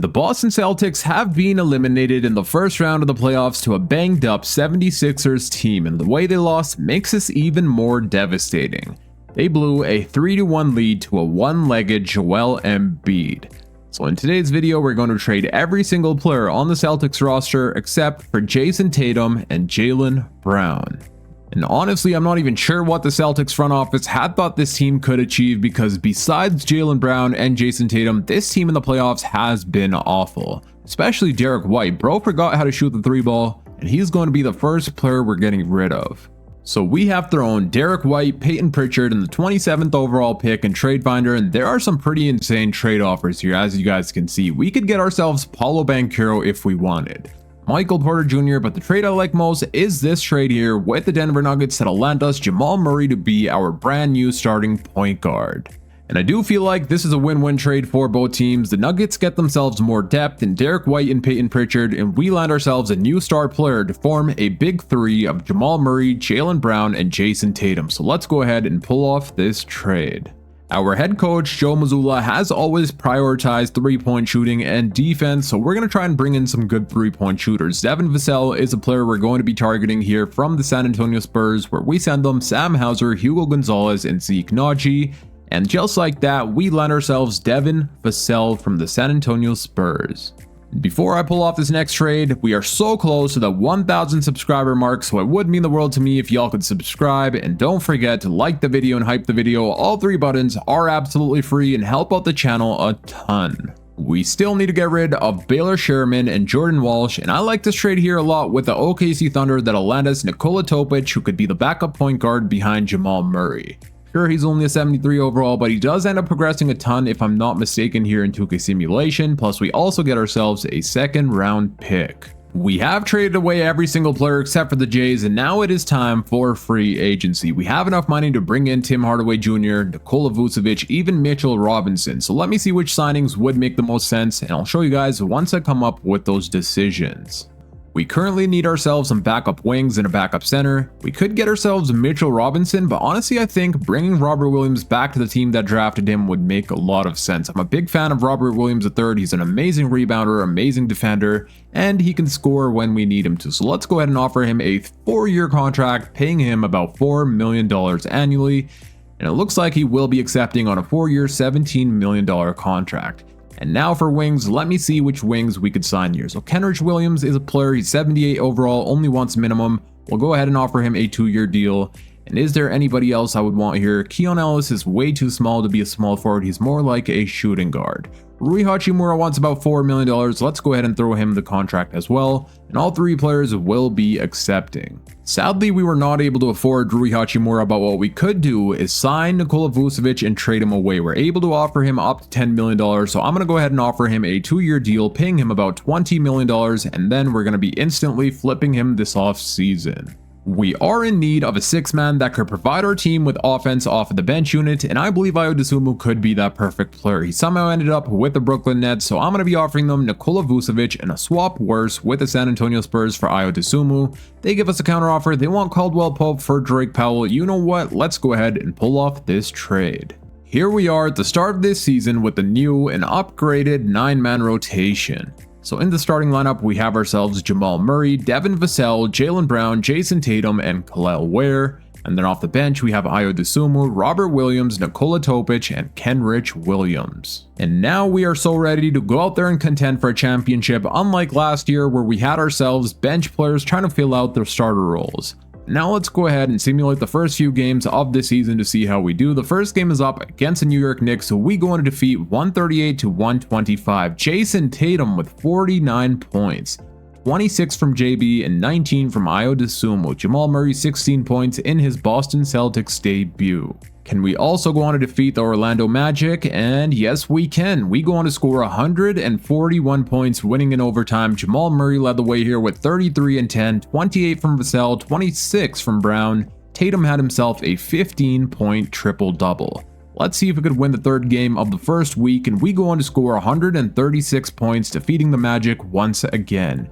The Boston Celtics have been eliminated in the first round of the playoffs to a banged up 76ers team, and the way they lost makes this even more devastating. They blew a 3-1 lead to a one-legged Joel Embiid. So in today's video, we're going to trade every single player on the Celtics roster except for Jayson Tatum and Jaylen Brown. And honestly, I'm not even sure what the Celtics front office had thought this team could achieve, because besides Jaylen Brown and Jayson Tatum, this team in the playoffs has been awful. Especially Derek White. Bro forgot how to shoot the 3-ball, and he's going to be the first player we're getting rid of. So we have thrown Derek White, Peyton Pritchard, and the 27th overall pick in Trade Finder, and there are some pretty insane trade offers here. As you guys can see, we could get ourselves Paolo Banchero if we wanted, Michael Porter Jr., but the trade I like most is this trade here with the Denver Nuggets that'll land us Jamal Murray to be our brand new starting point guard. And I do feel like this is a win-win trade for both teams. The Nuggets get themselves more depth in Derek White and Peyton Pritchard, and we land ourselves a new star player to form a big three of Jamal Murray, Jaylen Brown, and Jayson Tatum. So let's go ahead and pull off this trade. Our head coach, Joe Mazzulla, has always prioritized three-point shooting and defense, so we're going to try and bring in some good three-point shooters. Devin Vassell is a player we're going to be targeting here from the San Antonio Spurs, where we send them Sam Hauser, Hugo Gonzalez, and Zeke Naji. And just like that, we land ourselves Devin Vassell from the San Antonio Spurs. Before I pull off this next trade, we are so close to the 1,000 subscriber mark, so it would mean the world to me if y'all could subscribe, and don't forget to like the video and hype the video. All three buttons are absolutely free and help out the channel a ton. We still need to get rid of Baylor Sherman and Jordan Walsh, and I like this trade here a lot with the OKC Thunder that'll land us Nikola Topic, who could be the backup point guard behind Jamal Murray. Sure, he's only a 73 overall, but he does end up progressing a ton if I'm not mistaken here in 2K Simulation, plus we also get ourselves a second round pick. We have traded away every single player except for the Jays, and now it is time for free agency. We have enough money to bring in Tim Hardaway Jr., Nikola Vucevic, even Mitchell Robinson. So let me see which signings would make the most sense, and I'll show you guys once I come up with those decisions. We currently need ourselves some backup wings and a backup center. We could get ourselves Mitchell Robinson, but honestly I think bringing Robert Williams back to the team that drafted him would make a lot of sense. I'm a big fan of Robert Williams III. He's an amazing rebounder, amazing defender, and he can score when we need him to. So let's go ahead and offer him a 4-year contract, paying him about $4 million annually. And it looks like he will be accepting on a 4-year, $17 million contract. And now for wings, let me see which wings we could sign here. So Kenrich Williams is a player, he's 78 overall, only wants minimum. We'll go ahead and offer him a 2-year deal. And is there anybody else I would want here? Keon Ellis is way too small to be a small forward, he's more like a shooting guard. Rui Hachimura wants about $4 million, let's go ahead and throw him the contract as well. And all three players will be accepting. Sadly, we were not able to afford Rui Hachimura, but what we could do is sign Nikola Vucevic and trade him away. We're able to offer him up to $10 million, so I'm going to go ahead and offer him a 2-year deal, paying him about $20 million, and then we're going to be instantly flipping him this off season. We are in need of a 6-man that could provide our team with offense off of the bench unit, and I believe Ayo Dosunmu could be that perfect player. He somehow ended up with the Brooklyn Nets, so I'm going to be offering them Nikola Vucevic and a swap worse with the San Antonio Spurs for Ayo Dosunmu. They give us a counteroffer, they want Caldwell Pope for Drake Powell. You know what, let's go ahead and pull off this trade. Here we are at the start of this season with the new and upgraded 9-man rotation. So in the starting lineup, we have ourselves Jamal Murray, Devin Vassell, Jaylen Brown, Jayson Tatum, and Kel'el Ware. And then off the bench, we have Ayo Dosunmu, Robert Williams, Nikola Topic, and Kenrich Williams. And now we are so ready to go out there and contend for a championship, unlike last year where we had ourselves bench players trying to fill out their starter roles. Now let's go ahead and simulate the first few games of this season to see how we do. The first game is up against the New York Knicks, so we go on to defeat 138-125. Jayson Tatum with 49 points, 26 from JB and 19 from Ayo Dosunmu. Jamal Murray 16 points in his Boston Celtics debut. Can we also go on to defeat the Orlando Magic? And yes, we can. We go on to score 141 points, winning in overtime. Jamal Murray led the way here with 33 and 10, 28 from Vassell, 26 from Brown. Tatum had himself a 15-point triple-double. Let's see if we could win the third game of the first week, and we go on to score 136 points, defeating the Magic once again.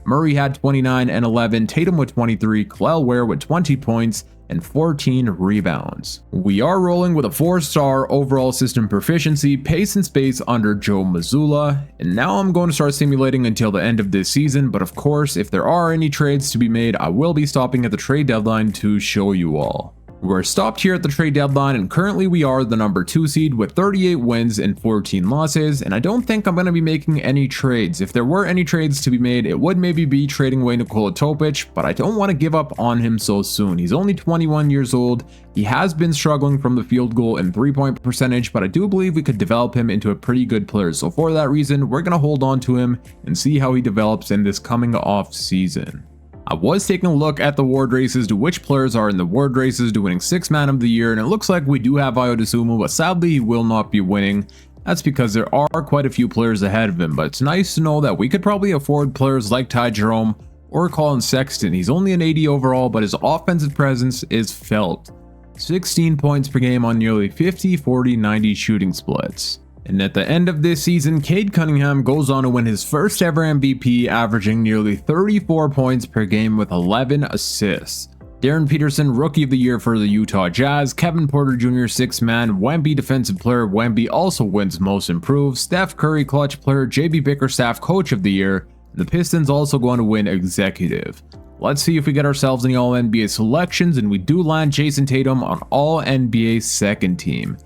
Murray had 29 and 11, Tatum with 23, Kel'el Ware with 20 points, and 14 rebounds. We are rolling with a 4-star overall system proficiency, pace and space under Joe Mazzulla, and now I'm going to start simulating until the end of this season, but of course, if there are any trades to be made, I will be stopping at the trade deadline to show you all. We're stopped here at the trade deadline, and currently we are the number 2 seed with 38 wins and 14 losses, and I don't think I'm going to be making any trades. If there were any trades to be made, it would maybe be trading away Nikola Topic, but I don't want to give up on him so soon. He's only 21 years old. He has been struggling from the field goal and 3-point percentage, but I do believe we could develop him into a pretty good player. So for that reason, we're going to hold on to him and see how he develops in this coming off season. I was taking a look at the award races to which players are in the award races to winning 6th man of the year, and it looks like we do have Ayo Dosunmu, but sadly he will not be winning. That's because there are quite a few players ahead of him, but it's nice to know that we could probably afford players like Ty Jerome or Colin Sexton. He's only an 80 overall, but his offensive presence is felt. 16 points per game on nearly 50, 40, 90 shooting splits. And at the end of this season, Cade Cunningham goes on to win his first ever MVP, averaging nearly 34 points per game with 11 assists. Darren Peterson, Rookie of the Year for the Utah Jazz. Kevin Porter Jr., 6th man. Wemby, Defensive Player. Wemby also wins Most Improved. Steph Curry, Clutch Player. JB Bickerstaff, Coach of the Year. The Pistons also go on to win Executive. Let's see if we get ourselves any All-NBA selections, and we do land Jayson Tatum on All-NBA second team.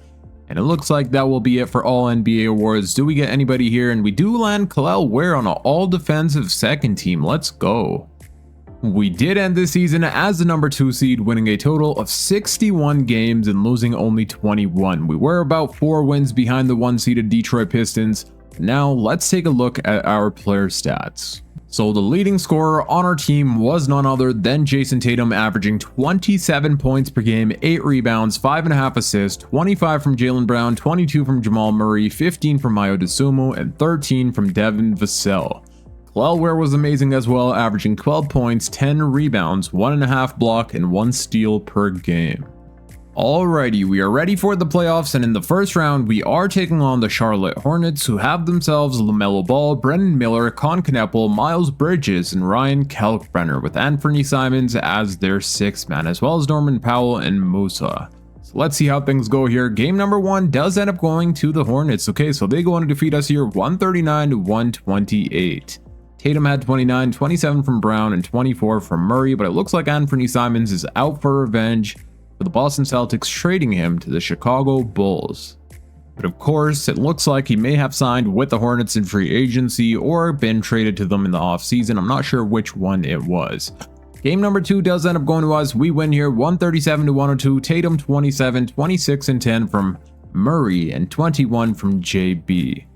And it looks like that will be it for all NBA awards. Do we get anybody here? And we do land Kel'el Ware on an all defensive second team. Let's go. We did end this season as the number 2 seed, winning a total of 61 games and losing only 21. We were about 4 wins behind the 1-seeded Detroit Pistons. Now let's take a look at our player stats. So the leading scorer on our team was none other than Jayson Tatum, averaging 27 points per game, 8 rebounds, 5.5 assists, 25 from Jaylen Brown, 22 from Jamal Murray, 15 from Ayo Dosunmu, and 13 from Devin Vassell. Kel'el Ware was amazing as well, averaging 12 points, 10 rebounds, 1.5 block, and 1 steal per game. Alrighty, we are ready for the playoffs, and in the first round, we are taking on the Charlotte Hornets, who have themselves LaMelo Ball, Brendan Miller, Con Kneppel, Miles Bridges, and Ryan Kalkbrenner, with Anthony Simons as their 6th man, as well as Norman Powell and Musa. So let's see how things go here. Game number 1 does end up going to the Hornets. Okay, so they go on to defeat us here 139 to 128. Tatum had 29, 27 from Brown, and 24 from Murray, but it looks like Anthony Simons is out for revenge, with the Boston Celtics trading him to the Chicago Bulls. But of course, it looks like he may have signed with the Hornets in free agency or been traded to them in the offseason. I'm not sure which one it was. Game number 2 does end up going to us. We win here 137 to 102. Tatum 27, 26 and 10 from Murray, and 21 from JB.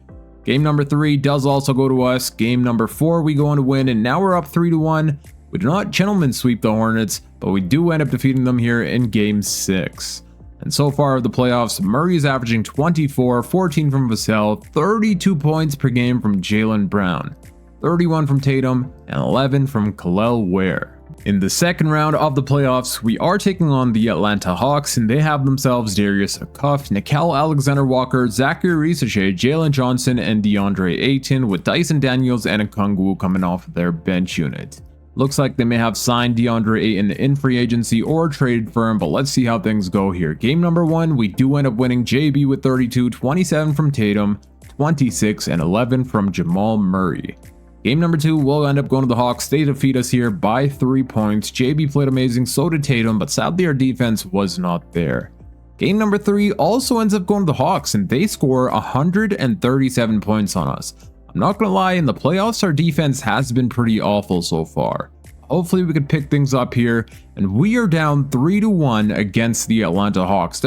Game number 3 does also go to us. Game number 4 we go on to win, and now we're up 3-1. We do not gentlemen sweep the Hornets, but we do end up defeating them here in Game 6. And so far of the playoffs, Murray is averaging 24, 14 from Vassell, 32 points per game from Jaylen Brown, 31 from Tatum, and 11 from Kel'el Ware. In the second round of the playoffs, we are taking on the Atlanta Hawks, and they have themselves Darius Cuff, Nickeil Alexander-Walker, Zachary Risache, Jalen Johnson, and DeAndre Ayton, with Dyson Daniels and Okongwu coming off their bench unit. Looks like they may have signed DeAndre Ayton in free agency or traded for him, but let's see how things go here. Game number 1, we do end up winning. JB with 32, 27 from Tatum, 26 and 11 from Jamal Murray. Game number 2 will end up going to the Hawks. They defeat us here by 3 points. JB played amazing, so did Tatum, but sadly our defense was not there. Game number 3 also ends up going to the Hawks, and they score 137 points on us. I'm not gonna lie, in the playoffs our defense has been pretty awful so far. Hopefully we could pick things up here, and we are down 3-1 against the Atlanta Hawks.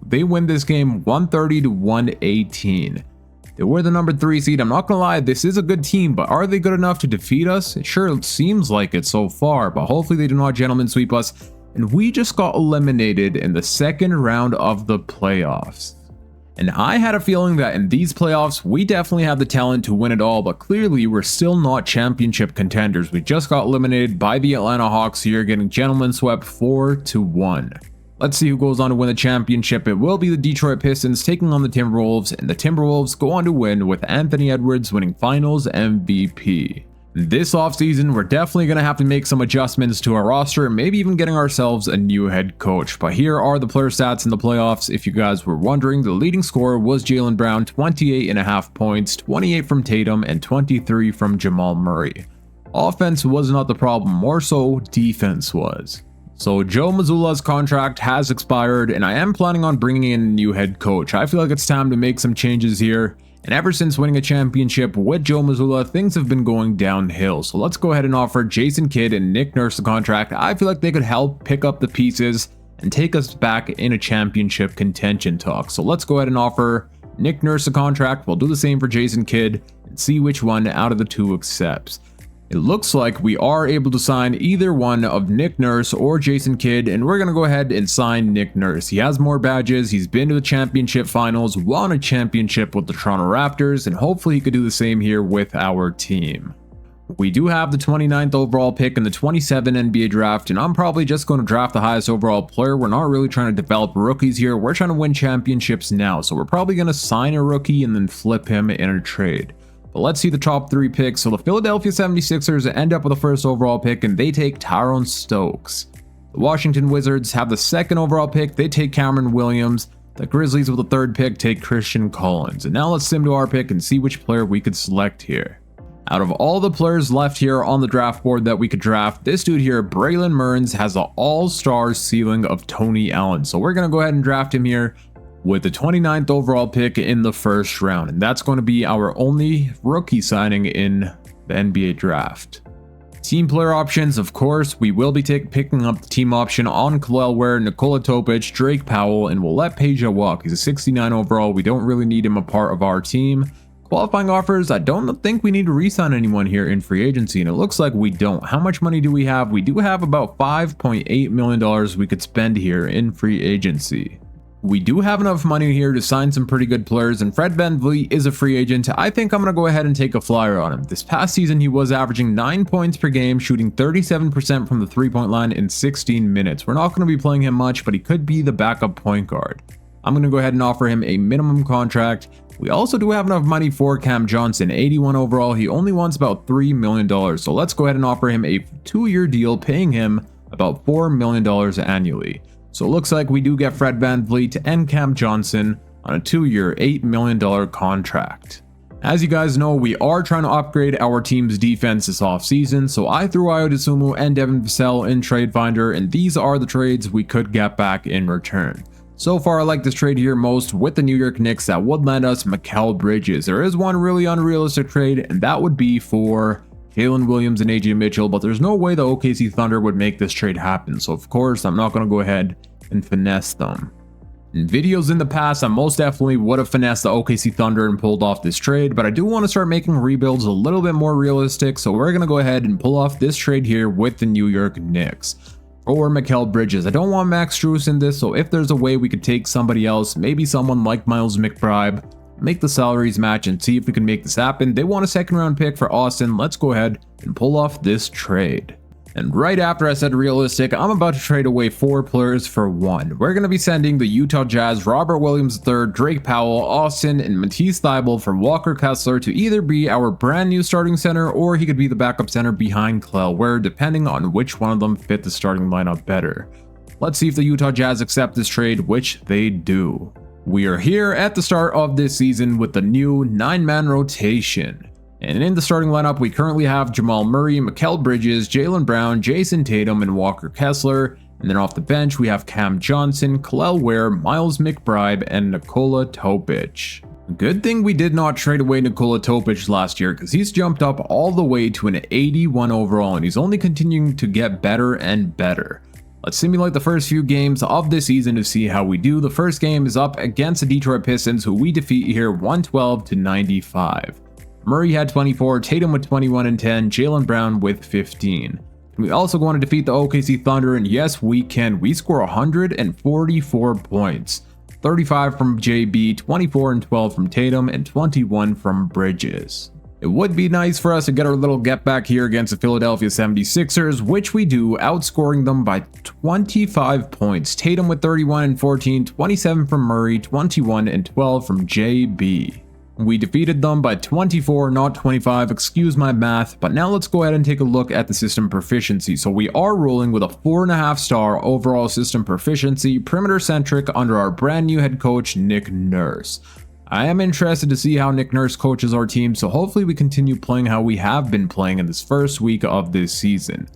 They win this game 130 to 118. They were the number 3 seed. I'm not gonna lie, this is a good team, but are they good enough to defeat us? It sure seems like it so far, but hopefully they do not gentlemen sweep us. And we just got eliminated in the second round of the playoffs. And I had a feeling that in these playoffs, we definitely have the talent to win it all, but clearly we're still not championship contenders. We just got eliminated by the Atlanta Hawks here, getting gentlemen swept 4-1. Let's see who goes on to win the championship. It will be the Detroit Pistons taking on the Timberwolves, and the Timberwolves go on to win with Anthony Edwards winning Finals MVP. This offseason, we're definitely going to have to make some adjustments to our roster and maybe even getting ourselves a new head coach. But here are the player stats in the playoffs. If you guys were wondering, the leading scorer was Jaylen Brown, 28.5 points, 28 from Tatum, and 23 from Jamal Murray. Offense was not the problem, more so defense was. So Joe Mazzulla's contract has expired, and I am planning on bringing in a new head coach. I feel like it's time to make some changes here. And ever since winning a championship with Joe Mazzulla, things have been going downhill. So let's go ahead and offer Jayson Kidd and Nick Nurse the contract. I feel like they could help pick up the pieces and take us back in a championship contention talk. So let's go ahead and offer Nick Nurse a contract. We'll do the same for Jayson Kidd and see which one out of the two accepts. It looks like we are able to sign either one of Nick Nurse or Jayson Kidd, and we're going to go ahead and sign Nick Nurse. He has more badges, he's been to the championship finals, won a championship with the Toronto Raptors, and hopefully he could do the same here with our team. We do have the 29th overall pick in the 27 NBA draft, and I'm probably just going to draft the highest overall player. We're not really trying to develop rookies here, we're trying to win championships now, so we're probably going to sign a rookie and then flip him in a trade. But let's see the top 3 picks. So the Philadelphia 76ers end up with the first overall pick and they take Tyrone Stokes. The Washington Wizards have the 2nd overall pick, they take Cameron Williams. The Grizzlies with the 3rd pick take Christian Collins. And now let's sim to our pick and see which player we could select here. Out of all the players left here on the draft board that we could draft, this dude here, Braylon Murns, has the all-star ceiling of Tony Allen. So we're going to go ahead and draft him here with the 29th overall pick in the 1st round, and that's going to be our only rookie signing in the NBA draft. Team player options, of course, we will be picking up the team option on Khalil Ware, Nikola Topic, Drake Powell, and we'll let Peja walk. He's a 69 overall, we don't really need him a part of our team. Qualifying offers, I don't think we need to re-sign anyone here in free agency, and it looks like we don't. How much money do we have? We do have about $5.8 million we could spend here in free agency. We do have enough money here to sign some pretty good players, and Fred VanVleet is a free agent. I think I'm going to go ahead and take a flyer on him. This past season, he was averaging 9 points per game, shooting 37% from the 3-point line in 16 minutes. We're not going to be playing him much, but he could be the backup point guard. I'm going to go ahead and offer him a minimum contract. We also do have enough money for Cam Johnson, 81 overall. He only wants about $3 million, so let's go ahead and offer him a 2-year deal, paying him about $4 million annually. So it looks like we do get Fred VanVleet and Cam Johnson on a 2-year, $8 million contract. As you guys know, we are trying to upgrade our team's defense this offseason, so I threw Ayo Dosunmu and Devin Vassell in Trade Finder, and these are the trades we could get back in return. So far, I like this trade here most with the New York Knicks that would land us Mikal Bridges. There is one really unrealistic trade, and that would be for Jalen Williams and AJ Mitchell, but there's no way the OKC Thunder would make this trade happen, so of course I'm not going to go ahead and finesse them. In videos in the past, I most definitely would have finessed the OKC Thunder and pulled off this trade, but I do want to start making rebuilds a little bit more realistic, so we're going to go ahead and pull off this trade here with the New York Knicks. Or Mikal Bridges. I don't want Max Strus in this, so if there's a way we could take somebody else, maybe someone like Miles McBride, make the salaries match and see if we can make this happen. They want a 2nd round pick for Austin. Let's go ahead and pull off this trade. And right after I said realistic, I'm about to trade away 4 players for 1. We're going to be sending the Utah Jazz Robert Williams III, Drake Powell, Austin, and Matisse Thybulle for Walker Kessler to either be our brand new starting center or he could be the backup center behind Khalil Ware, depending on which one of them fit the starting lineup better. Let's see if the Utah Jazz accept this trade, which they do. We are here at the start of this season with the new 9-man rotation. And in the starting lineup, we currently have Jamal Murray, Mikal Bridges, Jaylen Brown, Jayson Tatum, and Walker Kessler. And then off the bench, we have Cam Johnson, Khalil Ware, Miles McBride, and Nikola Topic. Good thing we did not trade away Nikola Topic last year, because he's jumped up all the way to an 81 overall, and he's only continuing to get better and better. Let's simulate the first few games of this season to see how we do. The first game is up against the Detroit Pistons, who we defeat here 112-95. Murray had 24, Tatum with 21 and 10, Jaylen Brown with 15. We also want to defeat the OKC Thunder, and yes, we can. We score 144 points. 35 from JB, 24 and 12 from Tatum, and 21 from Bridges. It would be nice for us to get our little get back here against the Philadelphia 76ers, which we do, outscoring them by 25 points. Tatum with 31 and 14, 27 from Murray, 21 and 12 from JB. We defeated them by 24, not 25, excuse my math, but now let's go ahead and take a look at the system proficiency. So we are rolling with a 4.5 star overall system proficiency, perimeter centric under our brand new head coach, Nick Nurse. I am interested to see how Nick Nurse coaches our team, so hopefully we continue playing how we have been playing in this first week of this season.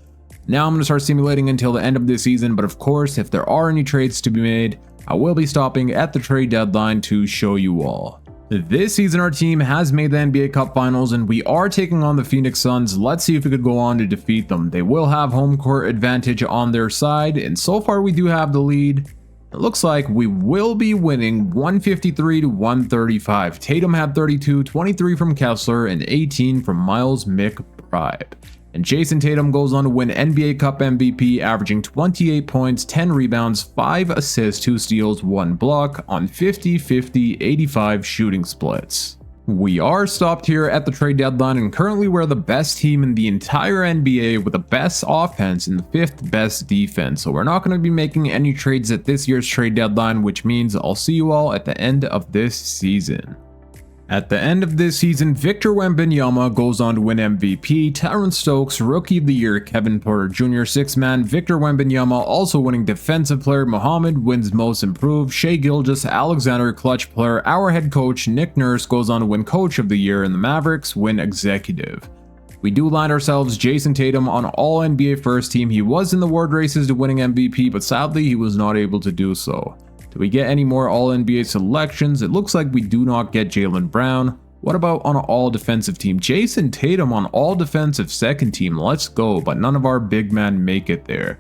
Now I'm going to start simulating until the end of this season, but of course, if there are any trades to be made, I will be stopping at the trade deadline to show you all. This season our team has made the NBA Cup Finals and we are taking on the Phoenix Suns. Let's see if we could go on to defeat them. They will have home court advantage on their side, and so far we do have the lead. It looks like we will be winning 153 to 135. Tatum had 32, 23 from Kessler, and 18 from Miles McBride. And Jayson Tatum goes on to win NBA Cup MVP, averaging 28 points, 10 rebounds, 5 assists, 2 steals, 1 block on 50-50-85 shooting splits. We are stopped here at the trade deadline, and currently we're the best team in the entire NBA with the best offense and the 5th best defense. So we're not going to be making any trades at this year's trade deadline, which means I'll see you all at the end of this season. At the end of this season, Victor Wembanyama goes on to win MVP, Terrence Stokes Rookie of the Year, Kevin Porter Jr. 6-man, Victor Wembanyama also winning Defensive Player, Muhammad wins Most Improved, Shai Gilgeous-Alexander Clutch Player, our head coach Nick Nurse goes on to win Coach of the Year, and the Mavericks win Executive. We do land ourselves Jayson Tatum on All NBA First Team. He was in the award races to winning MVP, but sadly he was not able to do so. Do we get any more All-NBA selections? It looks like we do not get Jaylen Brown. What about on an all-defensive team? Jayson Tatum on all-defensive second team. Let's go, but none of our big men make it there.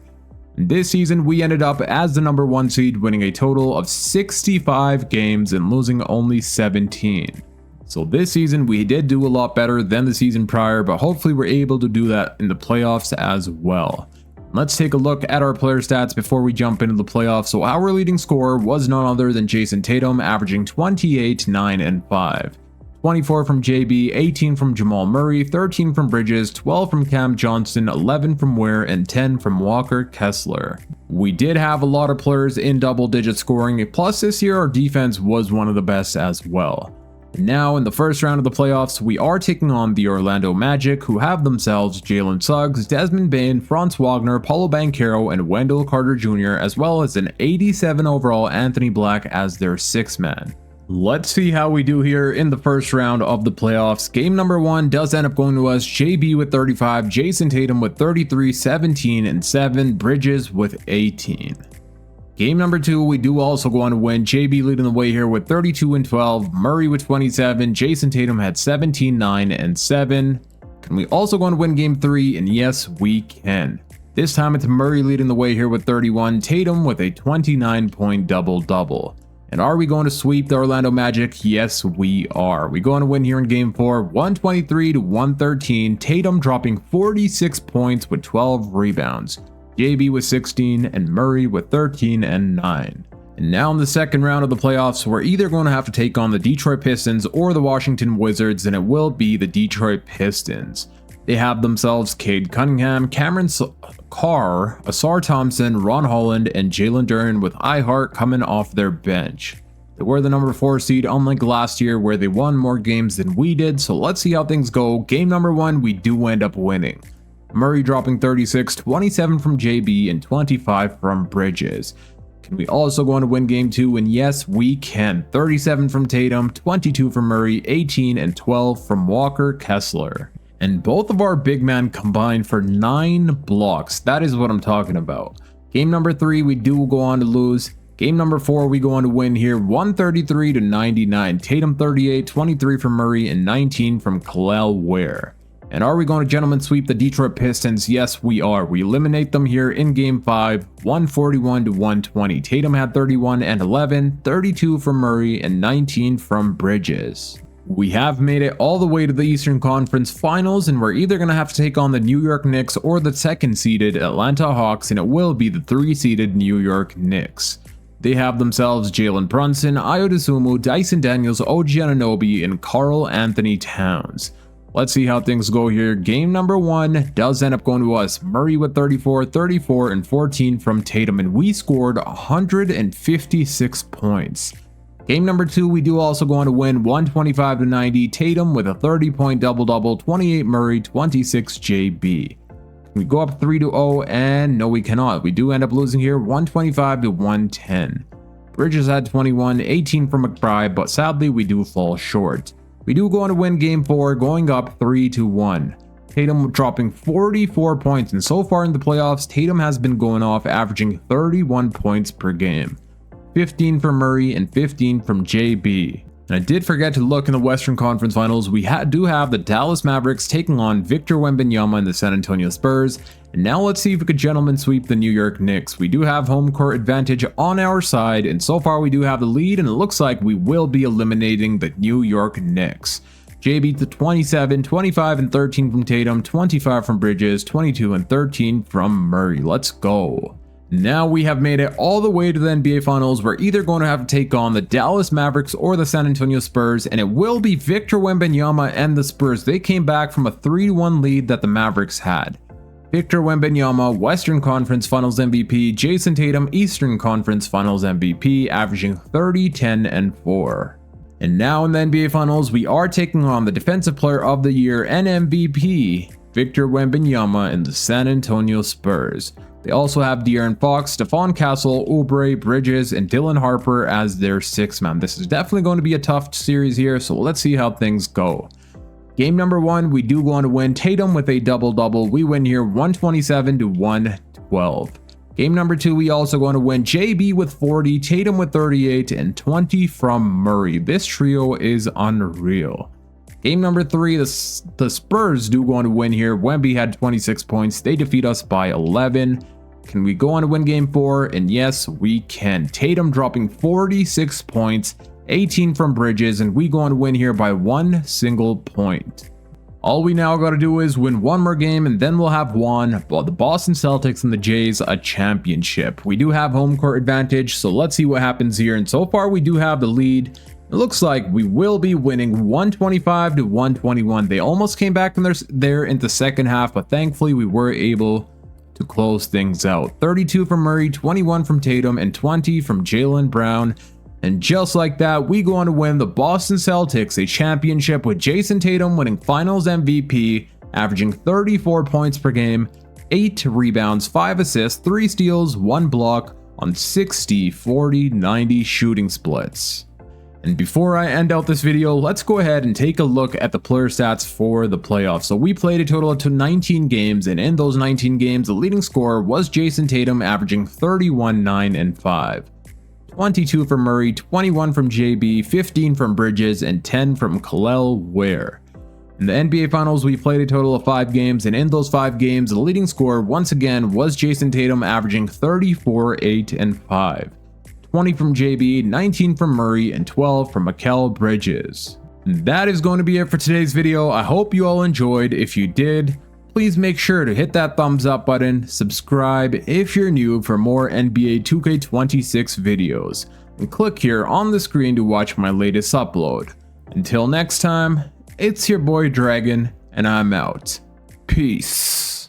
And this season, we ended up as the number 1 seed, winning a total of 65 games and losing only 17. So this season, we did do a lot better than the season prior, but hopefully we're able to do that in the playoffs as well. Let's take a look at our player stats before we jump into the playoffs. So our leading scorer was none other than Jayson Tatum, averaging 28, 9, and 5. 24 from JB, 18 from Jamal Murray, 13 from Bridges, 12 from Cam Johnson, 11 from Ware, and 10 from Walker Kessler. We did have a lot of players in double-digit scoring, plus this year our defense was one of the best as well. Now, in the first round of the playoffs, we are taking on the Orlando Magic, who have themselves Jalen Suggs, Desmond Bane, Franz Wagner, Paulo Banchero, and Wendell Carter Jr., as well as an 87 overall Anthony Black as their 6-man. Let's see how we do here in the first round of the playoffs. Game number 1 does end up going to us, JB with 35, Jayson Tatum with 33, 17, and 7, Bridges with 18. Game number 2, we do also go on to win. JB leading the way here with 32 and 12, Murray with 27, Jayson Tatum had 17, 9, and 7. Can we also go on to win game 3? And yes, we can. This time it's Murray leading the way here with 31, Tatum with a 29-point double-double. And are we going to sweep the Orlando Magic? Yes, we are. We go on to win here in game 4, 123 to 113, Tatum dropping 46 points with 12 rebounds. JB with 16, and Murray with 13 and 9. And now in the second round of the playoffs, we're either going to have to take on the Detroit Pistons or the Washington Wizards, and it will be the Detroit Pistons. They have themselves Cade Cunningham, Cameron Carr, Asar Thompson, Ron Holland, and Jalen Duren with iHeart coming off their bench. They were the number 4 seed, unlike last year where they won more games than we did, so let's see how things go. Game number 1, we do end up winning. Murray dropping 36, 27 from JB, and 25 from Bridges. Can we also go on to win game 2? And yes, we can. 37 from Tatum, 22 from Murray, 18 and 12 from Walker Kessler. And both of our big men combined for 9 blocks. That is what I'm talking about. Game number 3, we do go on to lose. Game number 4, we go on to win here, 133 to 99. Tatum 38, 23 from Murray, and 19 from Kel'el Ware. And are we going to gentlemen sweep the Detroit Pistons? Yes, we are. We eliminate them here in game 5, 141 to 120. Tatum had 31 and 11, 32 from Murray, and 19 from Bridges. We have made it all the way to the Eastern Conference Finals, and we're either going to have to take on the New York Knicks or the 2nd-seeded Atlanta Hawks, and it will be the 3-seeded New York Knicks. They have themselves Jalen Brunson, Ayo Dosunmu, Dyson Daniels, OG Anunoby, and Karl Anthony Towns. Let's see how things go here. Game number 1 does end up going to us. Murray with 34, 34, and 14 from Tatum, and we scored 156 points. Game number 2, we do also go on to win 125-90. Tatum with a 30-point double-double, 28 Murray, 26 JB. We go up 3-0, and no, we cannot. We do end up losing here, 125-110. Bridges had 21, 18 from McBride, but sadly we do fall short. We do go on to win game 4, going up 3-1. Tatum dropping 44 points, and so far in the playoffs, Tatum has been going off, averaging 31 points per game. 15 from Murray and 15 from JB. And I did forget to look in the Western Conference Finals. We do have the Dallas Mavericks taking on Victor Wembanyama and the San Antonio Spurs. And now let's see if we could gentlemen sweep the New York Knicks. We do have home court advantage on our side, and so far we do have the lead, and it looks like we will be eliminating the New York Knicks. JB to 27, 25 and 13 from Tatum, 25 from Bridges, 22 and 13 from Murray. Let's go. Now we have made it all the way to the NBA Finals. We're either going to have to take on the Dallas Mavericks or the San Antonio Spurs, and it will be Victor Wembanyama and the Spurs. They came back from a 3-1 lead that the Mavericks had. Victor Wembanyama, Western Conference Finals MVP, Jayson Tatum, Eastern Conference Finals MVP, averaging 30, 10, and 4. And now in the NBA Finals, we are taking on the Defensive Player of the Year and MVP, Victor Wembanyama and the San Antonio Spurs. They also have De'Aaron Fox, Stephon Castle, Oubre, Bridges, and Dylan Harper as their 6th man. This is definitely going to be a tough series here, so let's see how things go. Game number 1, we do go on to win. Tatum with a double-double. We win here 127-112. Game number 2, we also go on to win. JB with 40, Tatum with 38, and 20 from Murray. This trio is unreal. Game number 3, the Spurs do go on to win here. Wemby had 26 points. They defeat us by 11. Can we go on to win game 4? And yes, we can. Tatum dropping 46 points, 18 from Bridges, and we go on to win here by 1 single point. All we now got to do is win one more game, and then we'll have won the Boston Celtics and the Jays a championship. We do have home court advantage, so let's see what happens here. And so far, we do have the lead. It looks like we will be winning 125-121. They almost came back from there in the second half, but thankfully we were able to close things out. 32 from Murray, 21 from Tatum, and 20 from Jaylen Brown. And just like that, we go on to win the Boston Celtics a championship with Jayson Tatum winning Finals MVP, averaging 34 points per game, 8 rebounds, 5 assists, 3 steals, 1 block on 60, 40, 90 shooting splits. And before I end out this video, let's go ahead and take a look at the player stats for the playoffs. So we played a total of 19 games, and in those 19 games, the leading scorer was Jayson Tatum, averaging 31, 9, and 5. 22 from Murray, 21 from JB, 15 from Bridges, and 10 from Kel'el Ware. In the NBA Finals, we played a total of 5 games, and in those 5 games, the leading scorer once again was Jayson Tatum, averaging 34, 8, and 5. 20 from JB, 19 from Murray, and 12 from Mikal Bridges. And that is going to be it for today's video. I hope you all enjoyed. If you did, please make sure to hit that thumbs up button, subscribe if you're new for more NBA 2K26 videos, and click here on the screen to watch my latest upload. Until next time, it's your boy Dragon, and I'm out. Peace.